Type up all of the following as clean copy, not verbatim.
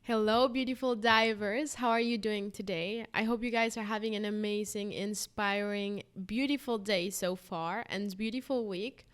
Hello, beautiful divers. How are you doing today? I hope you guys are having an amazing, inspiring, beautiful day so far and beautiful week.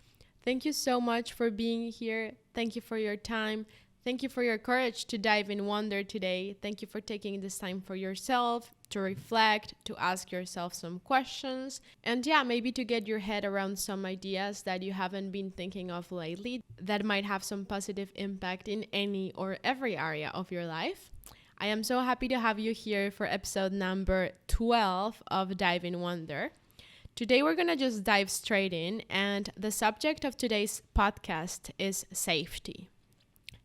Thank you so much for being here. Thank you for your time. Thank you for your courage to dive in wonder today. Thank you for taking this time for yourself, to reflect, to ask yourself some questions, and maybe to get your head around some ideas that you haven't been thinking of lately that might have some positive impact in any or every area of your life. I am so happy to have you here for episode number 12 of Dive in Wonder. Today we're going to just dive straight in, and the subject of today's podcast is safety.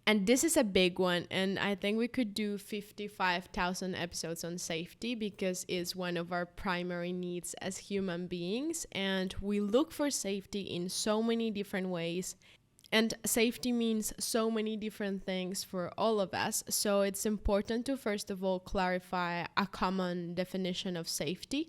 And this is a big one, and I think we could do 55,000 episodes on safety because it's one of our primary needs as human beings, and we look for safety in so many different ways. And safety means so many different things for all of us, so it's important to first of all clarify a common definition of safety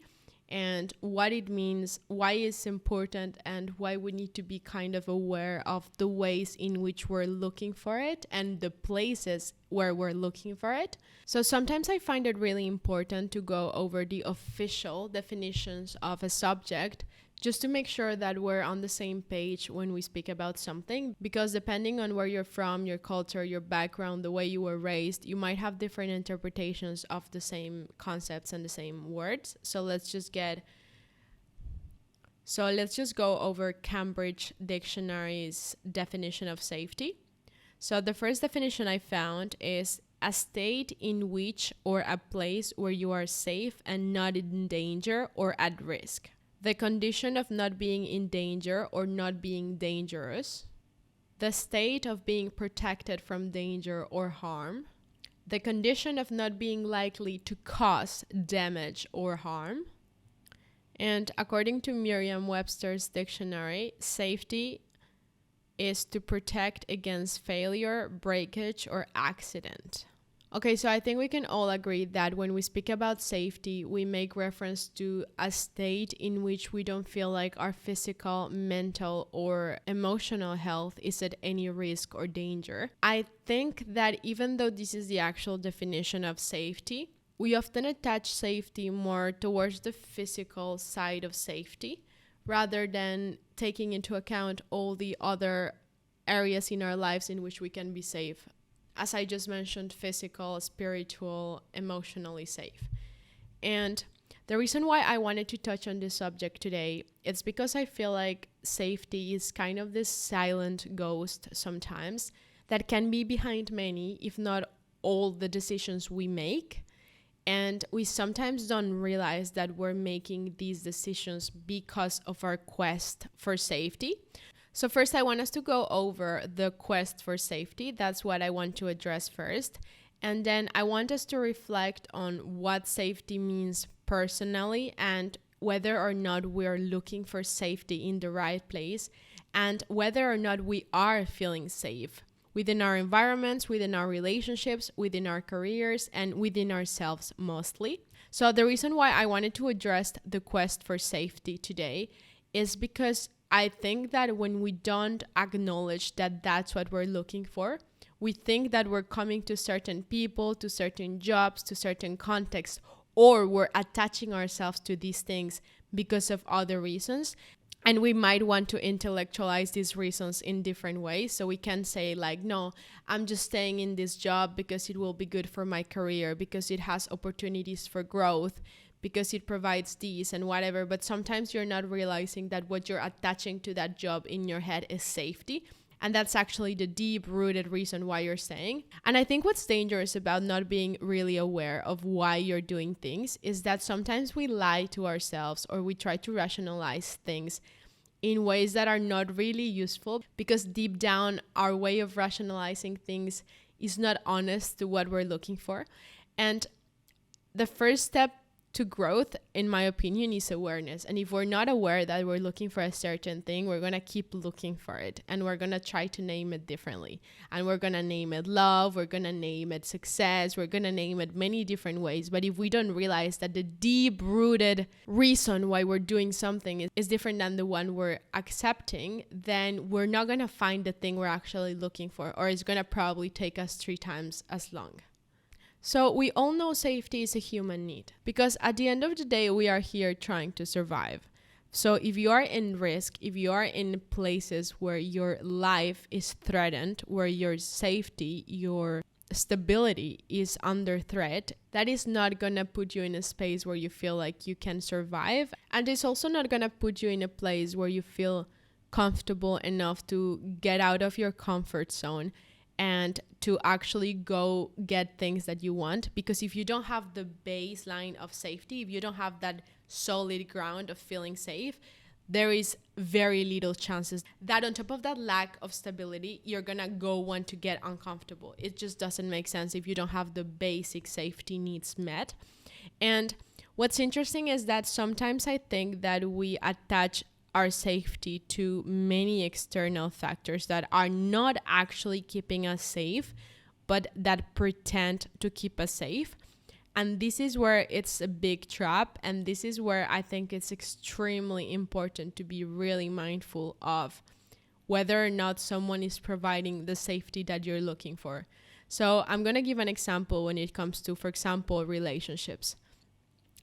and what it means, why it's important, and why we need to be kind of aware of the ways in which we're looking for it and the places where we're looking for it. So sometimes I find it really important to go over the official definitions of a subject just to make sure that we're on the same page when we speak about something, because depending on where you're from, your culture, your background, the way you were raised, you might have different interpretations of the same concepts and the same words. So let's just go over Cambridge Dictionary's definition of safety. So the first definition I found is a state in which or a place where you are safe and not in danger or at risk. The condition of not being in danger or not being dangerous. The state of being protected from danger or harm. The condition of not being likely to cause damage or harm. And according to Merriam-Webster's dictionary, safety is to protect against failure, breakage, or accident. Okay, so I think we can all agree that when we speak about safety, we make reference to a state in which we don't feel like our physical, mental, or emotional health is at any risk or danger. I think that even though this is the actual definition of safety, we often attach safety more towards the physical side of safety rather than taking into account all the other areas in our lives in which we can be safe. As I just mentioned, physical, spiritual, emotionally safe. And the reason why I wanted to touch on this subject today is because I feel like safety is kind of this silent ghost sometimes that can be behind many, if not all, the decisions we make. And we sometimes don't realize that we're making these decisions because of our quest for safety. So first, I want us to go over the quest for safety. That's what I want to address first. And then I want us to reflect on what safety means personally and whether or not we're looking for safety in the right place and whether or not we are feeling safe within our environments, within our relationships, within our careers, and within ourselves mostly. So the reason why I wanted to address the quest for safety today is because I think that when we don't acknowledge that that's what we're looking for, we think that we're coming to certain people, to certain jobs, to certain contexts, or we're attaching ourselves to these things because of other reasons. And we might want to intellectualize these reasons in different ways. So we can say like, no, I'm just staying in this job because it will be good for my career, because it has opportunities for growth, because it provides these and whatever. But sometimes you're not realizing that what you're attaching to that job in your head is safety. And that's actually the deep-rooted reason why you're staying. And I think what's dangerous about not being really aware of why you're doing things is that sometimes we lie to ourselves or we try to rationalize things in ways that are not really useful, because deep down, our way of rationalizing things is not honest to what we're looking for. And the first step to growth, in my opinion, is awareness. And if we're not aware that we're looking for a certain thing, we're going to keep looking for it. And we're going to try to name it differently. And we're going to name it love. We're going to name it success. We're going to name it many different ways. But if we don't realize that the deep-rooted reason why we're doing something is different than the one we're accepting, then we're not going to find the thing we're actually looking for. Or it's going to probably take us 3 times as long. So we all know safety is a human need because at the end of the day, we are here trying to survive. So if you are in risk, if you are in places where your life is threatened, where your safety, your stability is under threat, that is not gonna put you in a space where you feel like you can survive. And it's also not gonna put you in a place where you feel comfortable enough to get out of your comfort zone and to actually go get things that you want. Because if you don't have the baseline of safety, if you don't have that solid ground of feeling safe, there is very little chances that on top of that lack of stability, you're gonna go want to get uncomfortable. It just doesn't make sense if you don't have the basic safety needs met. And what's interesting is that sometimes I think that we attach our safety to many external factors that are not actually keeping us safe, but that pretend to keep us safe. And this is where it's a big trap. And this is where I think it's extremely important to be really mindful of whether or not someone is providing the safety that you're looking for. So I'm going to give an example when it comes to, for example, relationships.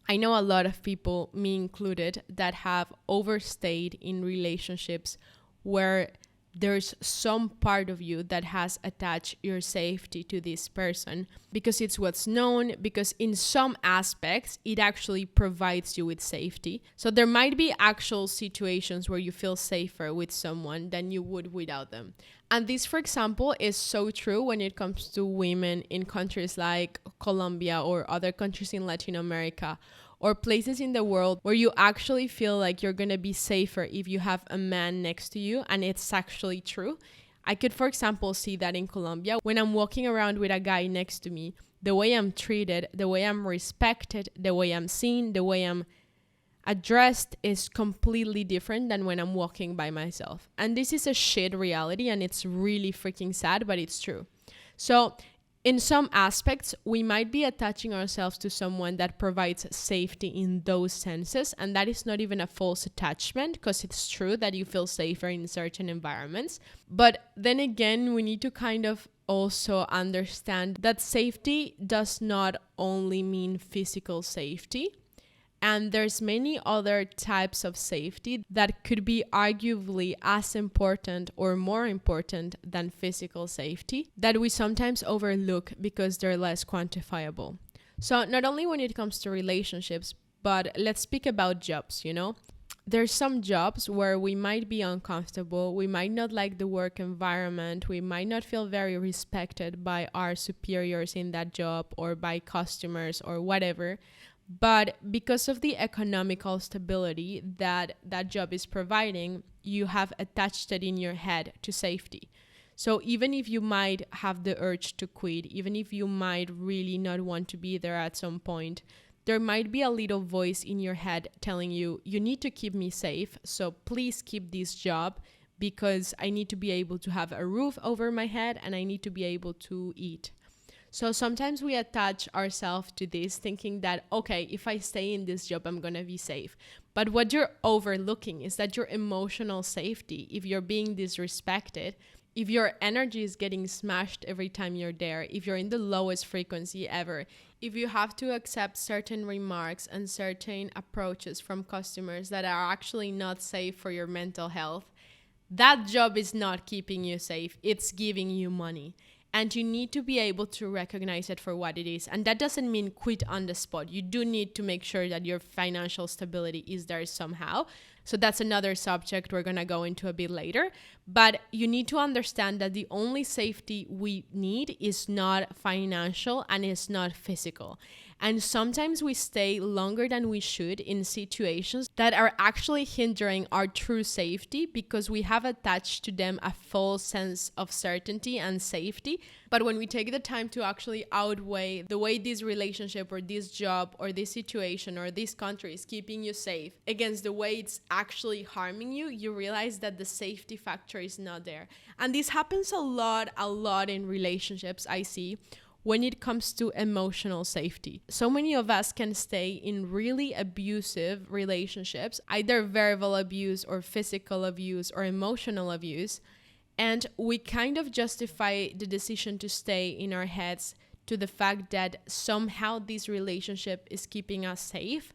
I know a lot of people, me included, that have overstayed in relationships where there's some part of you that has attached your safety to this person because it's what's known, because in some aspects, it actually provides you with safety. So there might be actual situations where you feel safer with someone than you would without them. And this, for example, is so true when it comes to women in countries like Colombia or other countries in Latin America, or places in the world where you actually feel like you're going to be safer if you have a man next to you. And it's actually true. I could, for example, see that in Colombia when I'm walking around with a guy next to me, the way I'm treated, the way I'm respected, the way I'm seen, the way I'm addressed is completely different than when I'm walking by myself. And this is a shit reality and it's really freaking sad, but it's true. So in some aspects, we might be attaching ourselves to someone that provides safety in those senses. And that is not even a false attachment because it's true that you feel safer in certain environments. But then again, we need to kind of also understand that safety does not only mean physical safety. And there's many other types of safety that could be arguably as important or more important than physical safety that we sometimes overlook because they're less quantifiable. So not only when it comes to relationships, but let's speak about jobs, you know? There's some jobs where we might be uncomfortable, we might not like the work environment, we might not feel very respected by our superiors in that job or by customers or whatever. But because of the economical stability that that job is providing, you have attached it in your head to safety. So even if you might have the urge to quit, even if you might really not want to be there at some point, there might be a little voice in your head telling you, you need to keep me safe, so please keep this job because I need to be able to have a roof over my head and I need to be able to eat. So sometimes we attach ourselves to this thinking that, okay, if I stay in this job, I'm going to be safe. But what you're overlooking is that your emotional safety, if you're being disrespected, if your energy is getting smashed every time you're there, if you're in the lowest frequency ever, if you have to accept certain remarks and certain approaches from customers that are actually not safe for your mental health, that job is not keeping you safe. It's giving you money. And you need to be able to recognize it for what it is. And that doesn't mean quit on the spot. You do need to make sure that your financial stability is there somehow. So that's another subject we're going to go into a bit later. But you need to understand that the only safety we need is not financial and it's not physical. And sometimes we stay longer than we should in situations that are actually hindering our true safety because we have attached to them a false sense of certainty and safety. But when we take the time to actually outweigh the way this relationship or this job or this situation or this country is keeping you safe against the way it's actually harming you, you realize that the safety factor is not there. And this happens a lot in relationships, I see, when it comes to emotional safety. So many of us can stay in really abusive relationships, either verbal abuse or physical abuse or emotional abuse, and we kind of justify the decision to stay in our heads to the fact that somehow this relationship is keeping us safe.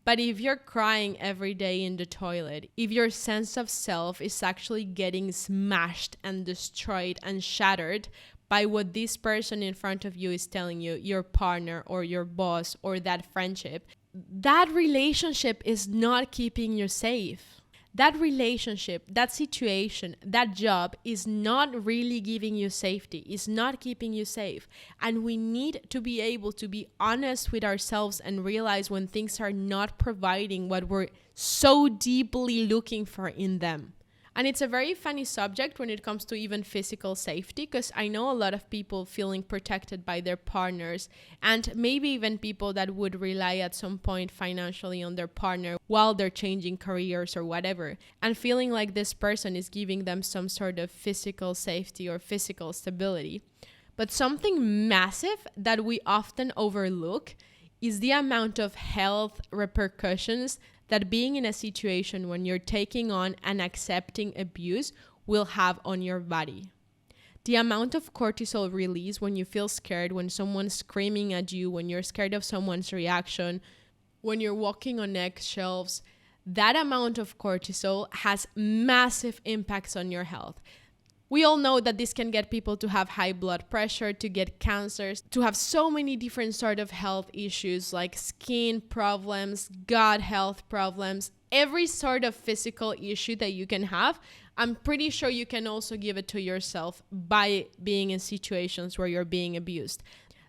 But if you're crying every day in the toilet, if your sense of self is actually getting smashed and destroyed and shattered by what this person in front of you is telling you, your partner or your boss or that friendship, that relationship is not keeping you safe. That relationship, that situation, that job is not really giving you safety, is not keeping you safe. And we need to be able to be honest with ourselves and realize when things are not providing what we're so deeply looking for in them. And it's a very funny subject when it comes to even physical safety, because I know a lot of people feeling protected by their partners, and maybe even people that would rely at some point financially on their partner while they're changing careers or whatever, and feeling like this person is giving them some sort of physical safety or physical stability. But something massive that we often overlook is the amount of health repercussions that being in a situation when you're taking on and accepting abuse will have on your body. The amount of cortisol release when you feel scared, when someone's screaming at you, when you're scared of someone's reaction, when you're walking on eggshells, that amount of cortisol has massive impacts on your health. We all know that this can get people to have high blood pressure, to get cancers, to have so many different sort of health issues like skin problems, gut health problems, every sort of physical issue that you can have. I'm pretty sure you can also give it to yourself by being in situations where you're being abused.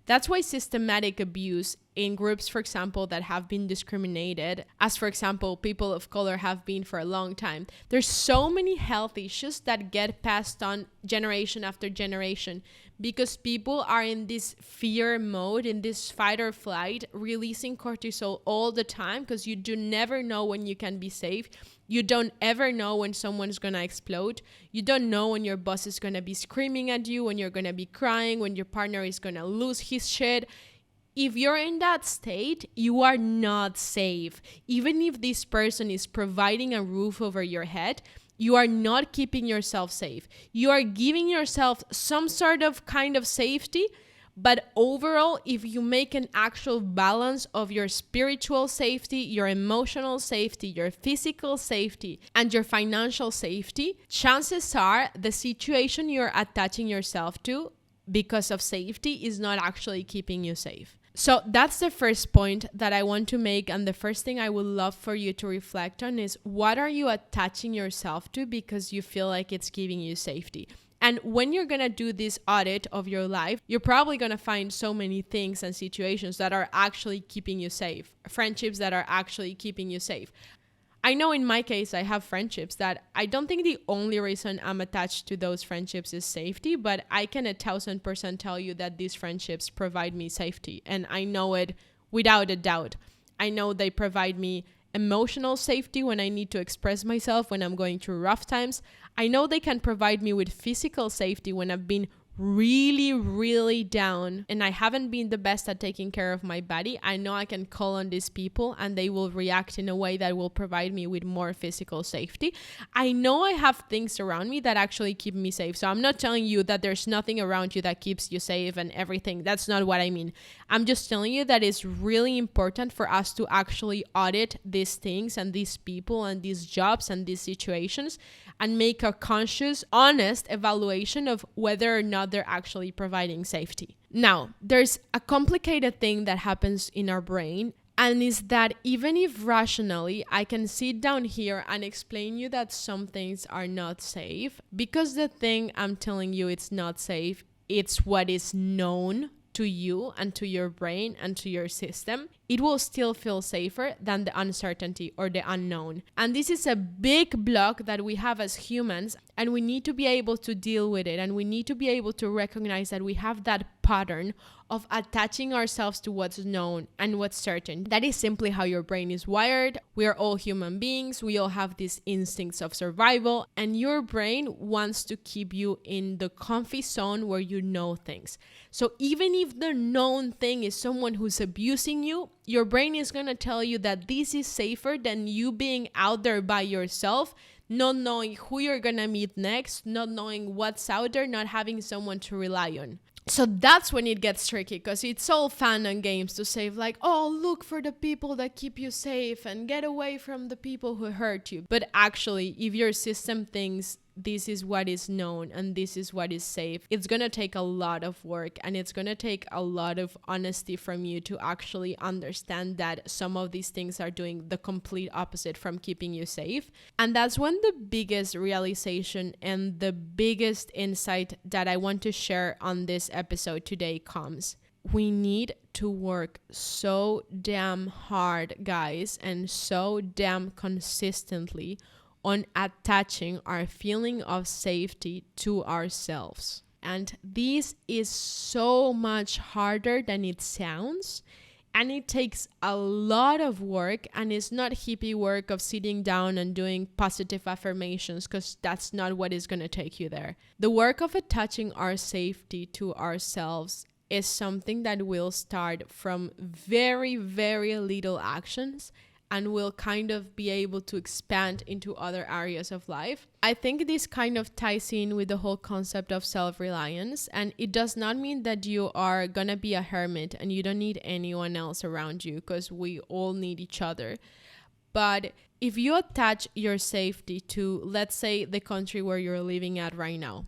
That's why systematic abuse in groups, for example, that have been discriminated, as for example, people of color have been for a long time, there's so many health issues that get passed on generation after generation because people are in this fear mode, in this fight or flight, releasing cortisol all the time because you do never know when you can be safe. You don't ever know when someone's gonna explode. You don't know when your boss is gonna be screaming at you, when you're gonna be crying, when your partner is gonna lose his shit. If you're in that state, you are not safe. Even if this person is providing a roof over your head, you are not keeping yourself safe. You are giving yourself some sort of kind of safety. But overall, if you make an actual balance of your spiritual safety, your emotional safety, your physical safety, and your financial safety, chances are the situation you're attaching yourself to because of safety is not actually keeping you safe. So that's the first point that I want to make. And the first thing I would love for you to reflect on is what are you attaching yourself to because you feel like it's giving you safety? And when you're going to do this audit of your life, you're probably going to find so many things and situations that are actually keeping you safe, friendships that are actually keeping you safe. I know in my case, I have friendships that I don't think the only reason I'm attached to those friendships is safety, but I can 1000% tell you that these friendships provide me safety. And I know it without a doubt. I know they provide me emotional safety when I need to express myself, when I'm going through rough times. I know they can provide me with physical safety when I've been really, really down and I haven't been the best at taking care of my body. I know I can call on these people and they will react in a way that will provide me with more physical safety. I know I have things around me that actually keep me safe. So I'm not telling you that there's nothing around you that keeps you safe and everything. That's not what I mean. I'm just telling you that it's really important for us to actually audit these things and these people and these jobs and these situations and make a conscious, honest evaluation of whether or not they're actually providing safety. Now, there's a complicated thing that happens in our brain, and is that even if rationally I can sit down here and explain you that some things are not safe, because the thing I'm telling you it's not safe, it's what is known to you and to your brain and to your system, it will still feel safer than the uncertainty or the unknown. And this is a big block that we have as humans, and we need to be able to deal with it, and we need to be able to recognize that we have that pattern of attaching ourselves to what's known and what's certain. That is simply how your brain is wired. We are all human beings. We all have these instincts of survival, and your brain wants to keep you in the comfy zone where you know things. So even if the known thing is someone who's abusing you, your brain is going to tell you that this is safer than you being out there by yourself, not knowing who you're going to meet next, not knowing what's out there, not having someone to rely on. So that's when it gets tricky, because it's all fun and games to say like, oh, look for the people that keep you safe and get away from the people who hurt you. But actually, if your system thinks this is what is known and this is what is safe, it's going to take a lot of work, and it's going to take a lot of honesty from you to actually understand that some of these things are doing the complete opposite from keeping you safe. And that's when the biggest realization and the biggest insight that I want to share on this episode today comes. We need to work so damn hard, guys, and so damn consistently on attaching our feeling of safety to ourselves. And this is so much harder than it sounds, and it takes a lot of work, and it's not hippie work of sitting down and doing positive affirmations, because that's not what is going to take you there. The work of attaching our safety to ourselves is something that will start from very, very little actions, and will kind of be able to expand into other areas of life. I think this kind of ties in with the whole concept of self-reliance, and it does not mean that you are gonna be a hermit and you don't need anyone else around you, because we all need each other. But if you attach your safety to, let's say, the country where you're living at right now,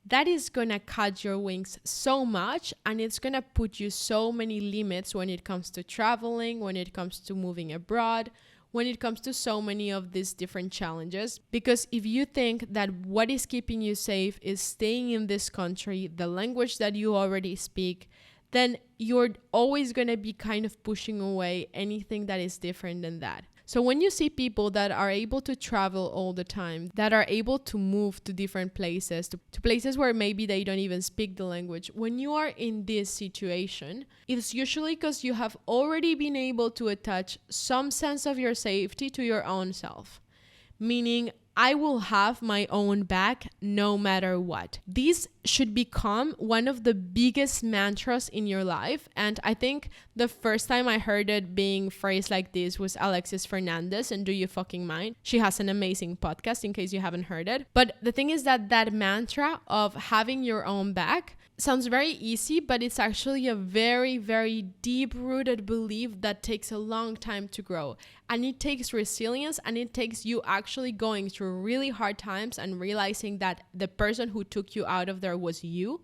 that is gonna cut your wings so much, and it's gonna put you so many limits when it comes to traveling, when it comes to moving abroad, when it comes to so many of these different challenges. Because if you think that what is keeping you safe is staying in this country, the language that you already speak, then you're always gonna be kind of pushing away anything that is different than that. So when you see people that are able to travel all the time, that are able to move to different places, to places where maybe they don't even speak the language, when you are in this situation, it's usually because you have already been able to attach some sense of your safety to your own self. Meaning, I will have my own back no matter what. This should become one of the biggest mantras in your life. And I think the first time I heard it being phrased like this was Alexis Fernandez and Do You Fucking Mind? She has an amazing podcast in case you haven't heard it. But the thing is that mantra of having your own back sounds very easy, but it's actually a very, very deep-rooted belief that takes a long time to grow. And it takes resilience, and it takes you actually going through really hard times and realizing that the person who took you out of there was you,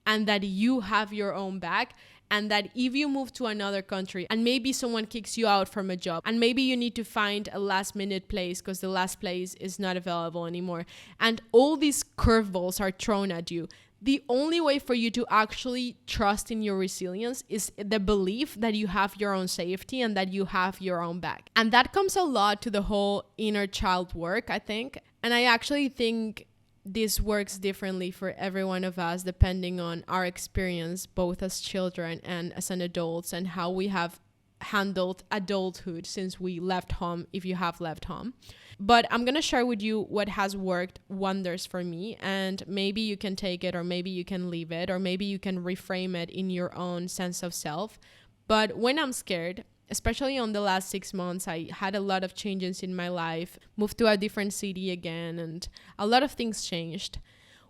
and that you have your own back, and that if you move to another country and maybe someone kicks you out from a job, and maybe you need to find a last-minute place because the last place is not available anymore, and all these curveballs are thrown at you, the only way for you to actually trust in your resilience is the belief that you have your own safety and that you have your own back. And that comes a lot to the whole inner child work, I think. And I actually think this works differently for every one of us depending on our experience, both as children and as an adults, and how we have handled adulthood since we left home, if you have left home. But I'm going to share with you what has worked wonders for me, and maybe you can take it, or maybe you can leave it, or maybe you can reframe it in your own sense of self. But when I'm scared, especially on the last 6 months, I had a lot of changes in my life, moved to a different city again, and a lot of things changed.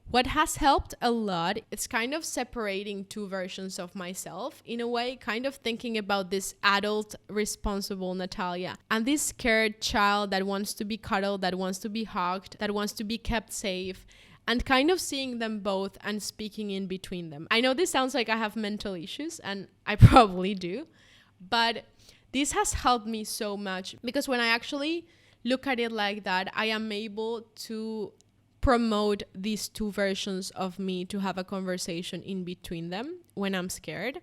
What has helped a lot is kind of separating two versions of myself, in a way, kind of thinking about this adult, responsible Natalia and this scared child that wants to be cuddled, that wants to be hugged, that wants to be kept safe, and kind of seeing them both and speaking in between them. I know this sounds like I have mental issues, and I probably do, but this has helped me so much, because when I actually look at it like that, I am able to promote these two versions of me to have a conversation in between them when I'm scared.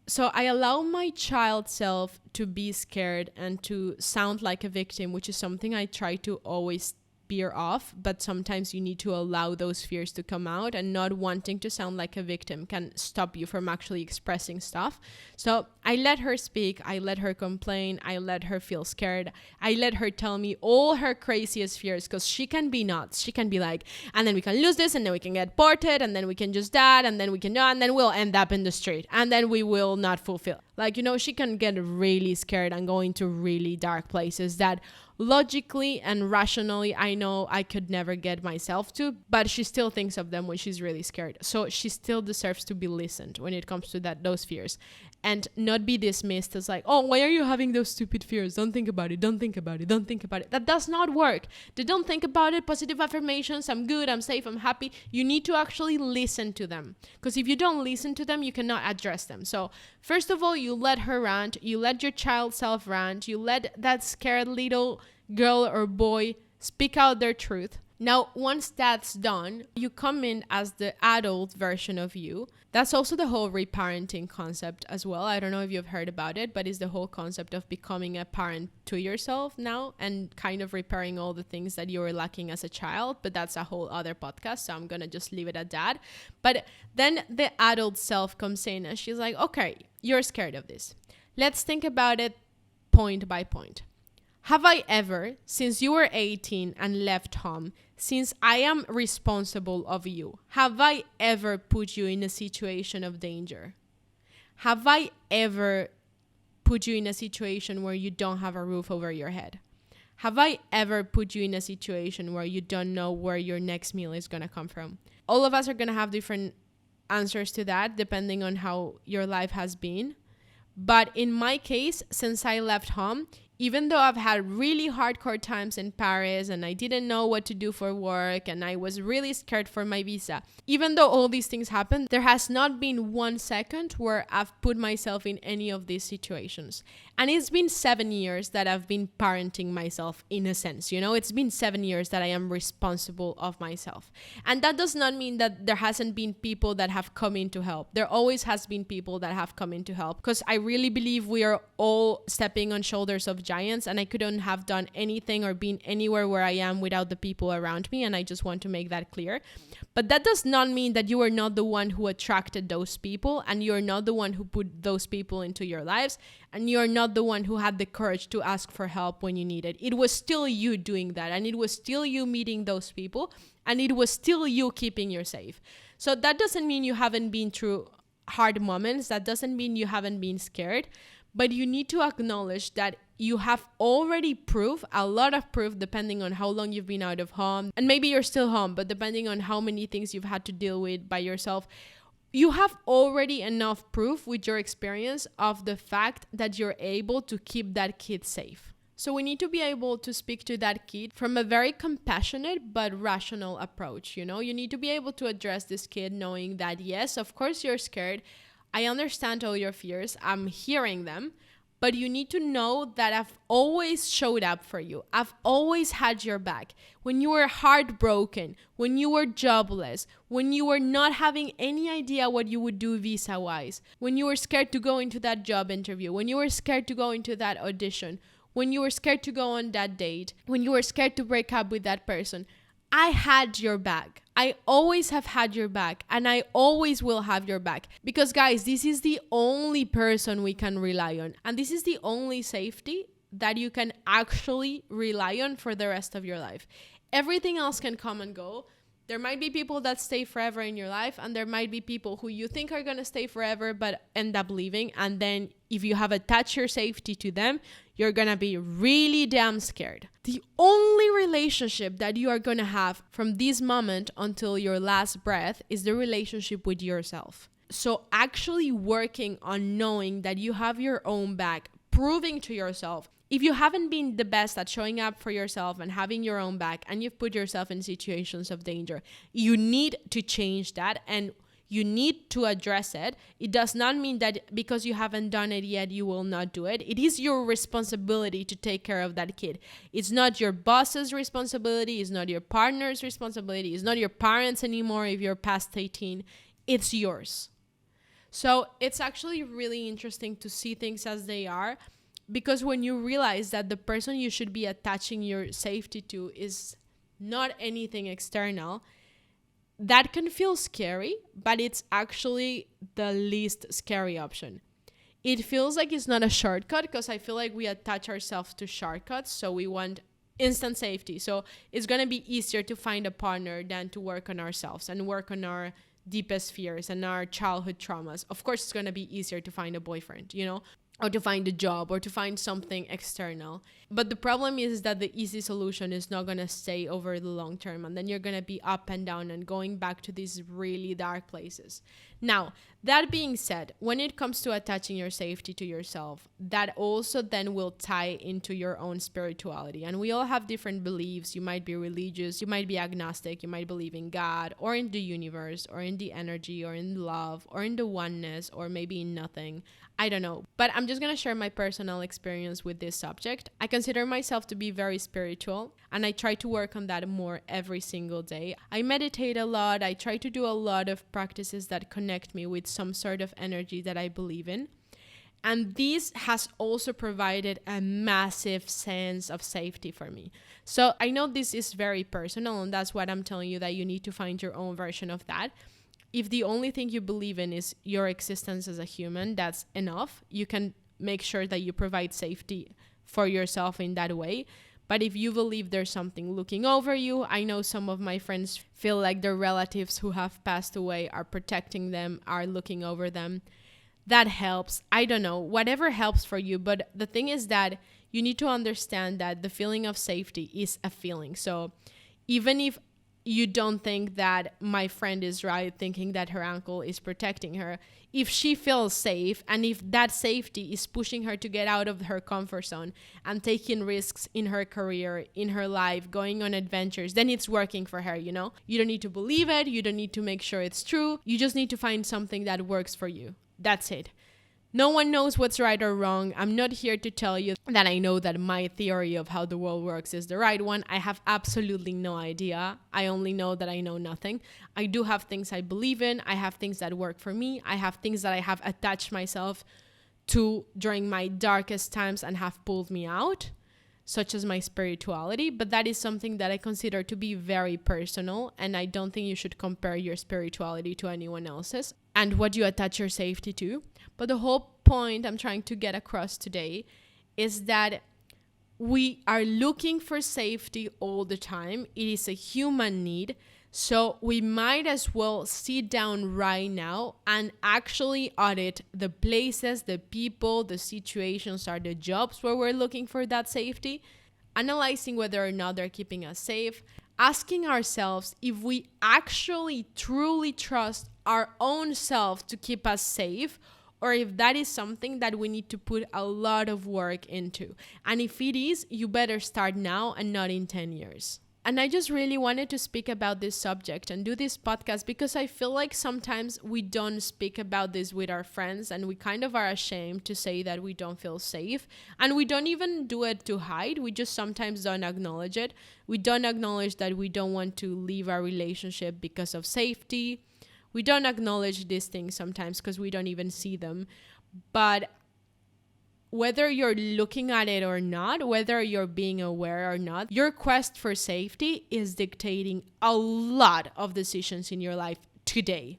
So I allow my child self to be scared and to sound like a victim, which is something I try to always fear off, but sometimes you need to allow those fears to come out, and not wanting to sound like a victim can stop you from actually expressing stuff. So I let her speak, I let her complain, I let her feel scared, I let her tell me all her craziest fears, because she can be nuts. She can be like, and then we can lose this, and then we can get ported, and then we can just that, and then we can, and then we'll end up in the street, and then we will not fulfill. Like, she can get really scared and go into really dark places that logically and rationally, I know I could never get myself to, but she still thinks of them when she's really scared. So she still deserves to be listened when it comes to those fears, and not be dismissed as like, oh, why are you having those stupid fears? Don't think about it. Don't think about it. Don't think about it. That does not work. They don't think about it. Positive affirmations. I'm good. I'm safe. I'm happy. You need to actually listen to them, because if you don't listen to them, you cannot address them. So first of all, you let her rant. You let your child self rant. You let that scared little girl or boy speak out their truth. Now, once that's done, you come in as the adult version of you. That's also the whole reparenting concept as well. I don't know if you've heard about it, but it's the whole concept of becoming a parent to yourself now and kind of repairing all the things that you were lacking as a child. But that's a whole other podcast, so I'm going to just leave it at that. But then the adult self comes in and she's like, okay, you're scared of this. Let's think about it point by point. Have I ever, since you were 18 and left home, since I am responsible of you, have I ever put you in a situation of danger? Have I ever put you in a situation where you don't have a roof over your head? Have I ever put you in a situation where you don't know where your next meal is going to come from? All of us are going to have different answers to that depending on how your life has been. But in my case, since I left home, even though I've had really hardcore times in Paris and I didn't know what to do for work and I was really scared for my visa, even though all these things happened, there has not been 1 second where I've put myself in any of these situations. And it's been 7 years that I've been parenting myself in a sense, it's been 7 years that I am responsible of myself. And that does not mean that there hasn't been people that have come in to help. There always has been people that have come in to help, because I really believe we are all stepping on shoulders of giants, and I couldn't have done anything or been anywhere where I am without the people around me, and I just want to make that clear. But that does not mean that you are not the one who attracted those people, and you're not the one who put those people into your lives, and you're not the one who had the courage to ask for help when you needed. It was still you doing that, and it was still you meeting those people, and it was still you keeping you safe. So that doesn't mean you haven't been through hard moments. That doesn't mean you haven't been scared. But you need to acknowledge that you have already proof, a lot of proof, depending on how long you've been out of home. And maybe you're still home, but depending on how many things you've had to deal with by yourself, you have already enough proof with your experience of the fact that you're able to keep that kid safe. So we need to be able to speak to that kid from a very compassionate but rational approach. You need to be able to address this kid knowing that, yes, of course you're scared. I understand all your fears. I'm hearing them. But you need to know that I've always showed up for you. I've always had your back. When you were heartbroken, when you were jobless, when you were not having any idea what you would do visa-wise, when you were scared to go into that job interview, when you were scared to go into that audition, when you were scared to go on that date, when you were scared to break up with that person, I had your back. I always have had your back, and I always will have your back. Because guys, this is the only person we can rely on. And this is the only safety that you can actually rely on for the rest of your life. Everything else can come and go. There might be people that stay forever in your life, and there might be people who you think are going to stay forever but end up leaving. And then if you have attached your safety to them, you're going to be really damn scared. The only relationship that you are going to have from this moment until your last breath is the relationship with yourself. So actually working on knowing that you have your own back, proving to yourself, if you haven't been the best at showing up for yourself and having your own back, and you've put yourself in situations of danger, you need to change that, and you need to address it. It does not mean that because you haven't done it yet, you will not do it. It is your responsibility to take care of that kid. It's not your boss's responsibility. It's not your partner's responsibility. It's not your parents anymore if you're past 18. It's yours. So it's actually really interesting to see things as they are, because when you realize that the person you should be attaching your safety to is not anything external, that can feel scary, but it's actually the least scary option. It feels like it's not a shortcut, because I feel like we attach ourselves to shortcuts, so we want instant safety. So it's going to be easier to find a partner than to work on ourselves and work on our deepest fears and our childhood traumas, of course it's going to be easier to find a boyfriend, or to find a job or to find something external. But the problem is that the easy solution is not going to stay over the long term. And then you're going to be up and down and going back to these really dark places. Now, that being said, when it comes to attaching your safety to yourself, that also then will tie into your own spirituality. And we all have different beliefs. You might be religious, you might be agnostic, you might believe in God or in the universe or in the energy or in love or in the oneness or maybe in nothing. I don't know. But I'm just going to share my personal experience with this subject. I consider myself to be very spiritual, and I try to work on that more every single day. I meditate a lot. I try to do a lot of practices that connect me with some sort of energy that I believe in. And this has also provided a massive sense of safety for me. So I know this is very personal, and that's what I'm telling you, that you need to find your own version of that. If the only thing you believe in is your existence as a human, that's enough. You can make sure that you provide safety for yourself in that way. But if you believe there's something looking over you, I know some of my friends feel like their relatives who have passed away are protecting them, are looking over them. That helps. I don't know, whatever helps for you. But the thing is that you need to understand that the feeling of safety is a feeling. So even if you don't think that my friend is right, thinking that her uncle is protecting her, if she feels safe and if that safety is pushing her to get out of her comfort zone and taking risks in her career, in her life, going on adventures, then it's working for her, You don't need to believe it. You don't need to make sure it's true. You just need to find something that works for you. That's it. No one knows what's right or wrong. I'm not here to tell you that I know that my theory of how the world works is the right one. I have absolutely no idea. I only know that I know nothing. I do have things I believe in. I have things that work for me. I have things that I have attached myself to during my darkest times and have pulled me out, such as my spirituality. But that is something that I consider to be very personal, and I don't think you should compare your spirituality to anyone else's and what you attach your safety to. But the whole point I'm trying to get across today is that we are looking for safety all the time. It is a human need. So we might as well sit down right now and actually audit the places, the people, the situations, or the jobs where we're looking for that safety, analyzing whether or not they're keeping us safe, asking ourselves if we actually truly trust our own self to keep us safe, or if that is something that we need to put a lot of work into. And if it is, you better start now and not in 10 years. And I just really wanted to speak about this subject and do this podcast because I feel like sometimes we don't speak about this with our friends, and we kind of are ashamed to say that we don't feel safe. And we don't even do it to hide. We just sometimes don't acknowledge it. We don't acknowledge that we don't want to leave our relationship because of safety. We don't acknowledge these things sometimes because we don't even see them. But whether you're looking at it or not, whether you're being aware or not, your quest for safety is dictating a lot of decisions in your life today.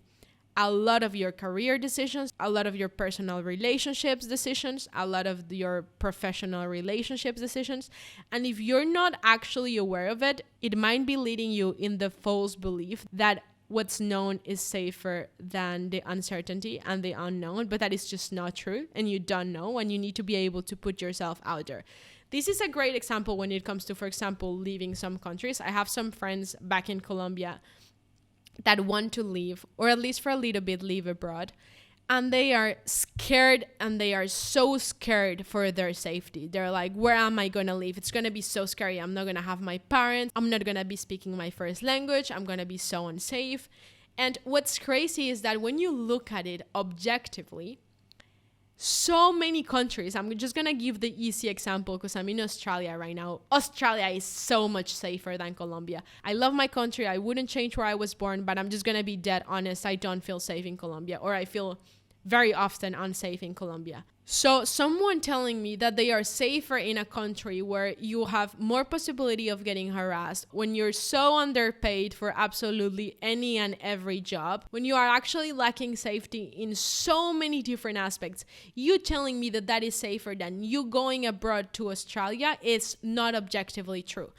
A lot of your career decisions, a lot of your personal relationships decisions, a lot of your professional relationships decisions. And if you're not actually aware of it, it might be leading you in the false belief that what's known is safer than the uncertainty and the unknown, but that is just not true, and you don't know, and you need to be able to put yourself out there. This is a great example when it comes to, for example, leaving some countries. I have some friends back in Colombia that want to leave, or at least for a little bit leave abroad, and they are scared, and they are so scared for their safety. They're like, where am I going to live? It's going to be so scary. I'm not going to have my parents. I'm not going to be speaking my first language. I'm going to be so unsafe. And what's crazy is that when you look at it objectively, so many countries, I'm just going to give the easy example because I'm in Australia right now. Australia is so much safer than Colombia. I love my country. I wouldn't change where I was born, but I'm just going to be dead honest. I don't feel safe in Colombia, or I feel very often unsafe in Colombia. So someone telling me that they are safer in a country where you have more possibility of getting harassed, when you're so underpaid for absolutely any and every job, when you are actually lacking safety in so many different aspects, you telling me that that is safer than you going abroad to Australia is not objectively true.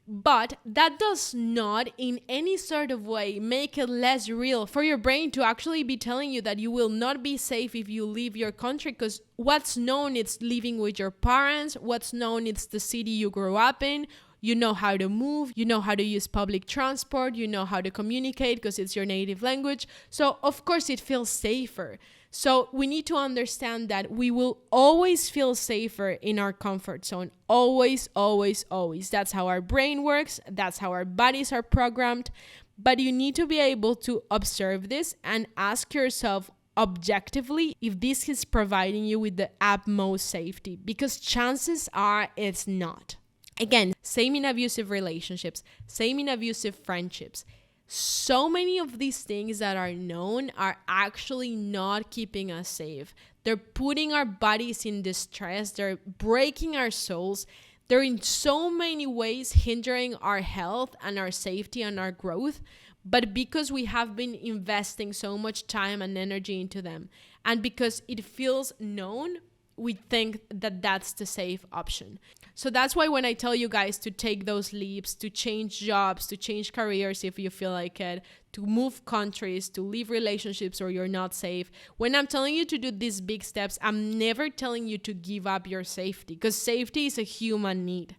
But that does not in any sort of way make it less real for your brain to actually be telling you that you will not be safe if you leave your country, because what's known is living with your parents, what's known is the city you grew up in. You know how to move, you know how to use public transport, you know how to communicate because it's your native language. So of course it feels safer. So we need to understand that we will always feel safer in our comfort zone. Always, always, always. That's how our brain works. That's how our bodies are programmed. But you need to be able to observe this and ask yourself objectively if this is providing you with the utmost safety, because chances are it's not. Again, same in abusive relationships, same in abusive friendships. So many of these things that are known are actually not keeping us safe. They're putting our bodies in distress. They're breaking our souls. They're in so many ways hindering our health and our safety and our growth. But because we have been investing so much time and energy into them, and because it feels known, we think that that's the safe option. So that's why when I tell you guys to take those leaps, to change jobs, to change careers if you feel like it, to move countries, to leave relationships or you're not safe, when I'm telling you to do these big steps, I'm never telling you to give up your safety, because safety is a human need.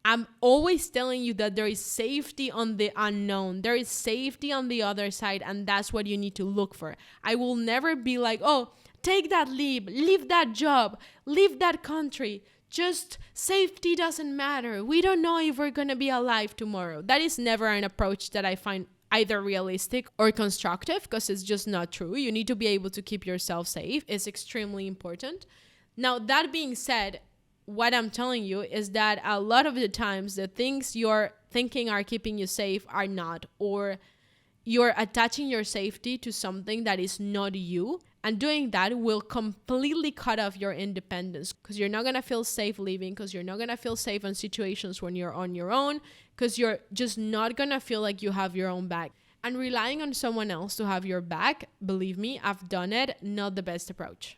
I'm always telling you that there is safety on the unknown. There is safety on the other side, and that's what you need to look for. I will never be like, oh, take that leap, leave that job, leave that country. Just safety doesn't matter. We don't know if we're going to be alive tomorrow. That is never an approach that I find either realistic or constructive, because it's just not true. You need to be able to keep yourself safe. It's extremely important. Now, that being said, what I'm telling you is that a lot of the times the things you're thinking are keeping you safe are not, or you're attaching your safety to something that is not you. And doing that will completely cut off your independence, because you're not going to feel safe leaving, because you're not going to feel safe in situations when you're on your own, because you're just not going to feel like you have your own back. And relying on someone else to have your back, believe me, I've done it, not the best approach.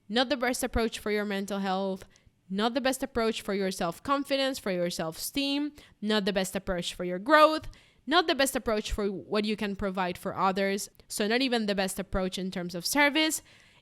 Not the best approach for your mental health, not the best approach for your self-confidence, for your self-esteem, not the best approach for your growth, not the best approach for what you can provide for others. So not even the best approach in terms of service.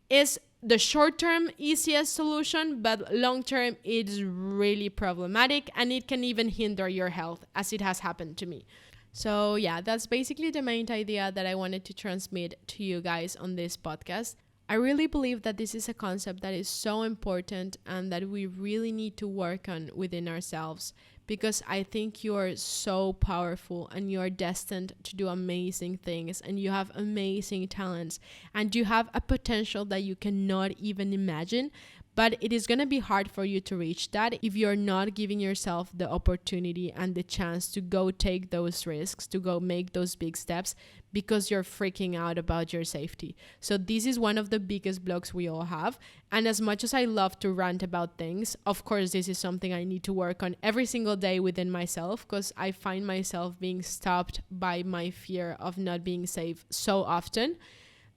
Is the short-term easiest solution, but long-term it's really problematic, and it can even hinder your health, as it has happened to me. So yeah, that's basically the main idea that I wanted to transmit to you guys on this podcast. I really believe that this is a concept that is so important and that we really need to work on within ourselves, because I think you're so powerful and you're destined to do amazing things, and you have amazing talents, and you have a potential that you cannot even imagine. But it is going to be hard for you to reach that if you're not giving yourself the opportunity and the chance to go take those risks, to go make those big steps, because you're freaking out about your safety. So this is one of the biggest blocks we all have. And as much as I love to rant about things, of course, this is something I need to work on every single day within myself, because I find myself being stopped by my fear of not being safe so often,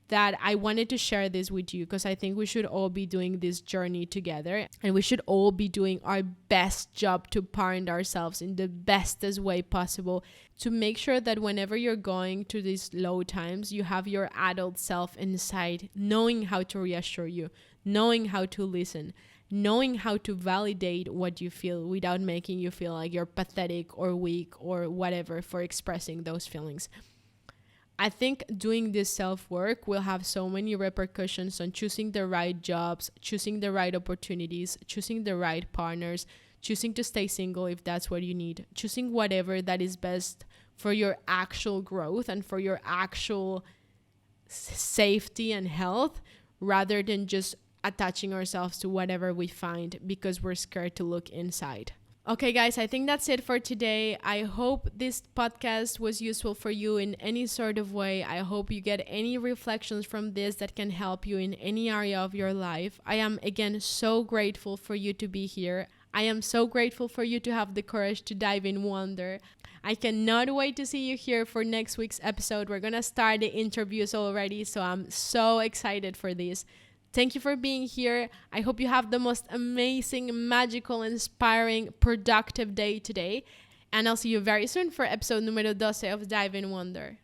that I wanted to share this with you, because I think we should all be doing this journey together, and we should all be doing our best job to parent ourselves in the bestest way possible, to make sure that whenever you're going through these low times, you have your adult self inside, knowing how to reassure you, knowing how to listen, knowing how to validate what you feel without making you feel like you're pathetic or weak or whatever for expressing those feelings. I think doing this self-work will have so many repercussions on choosing the right jobs, choosing the right opportunities, choosing the right partners, choosing to stay single if that's what you need, choosing whatever that is best for your actual growth and for your actual safety and health, rather than just attaching ourselves to whatever we find because we're scared to look inside. Okay, guys, I think that's it for today. I hope this podcast was useful for you in any sort of way. I hope you get any reflections from this that can help you in any area of your life. I am, again, so grateful for you to be here. I am so grateful for you to have the courage to dive in wonder. I cannot wait to see you here for next week's episode. We're going to start the interviews already, so I'm so excited for this. Thank you for being here. I hope you have the most amazing, magical, inspiring, productive day today. And I'll see you very soon for episode número 12 of Dive in Wonder.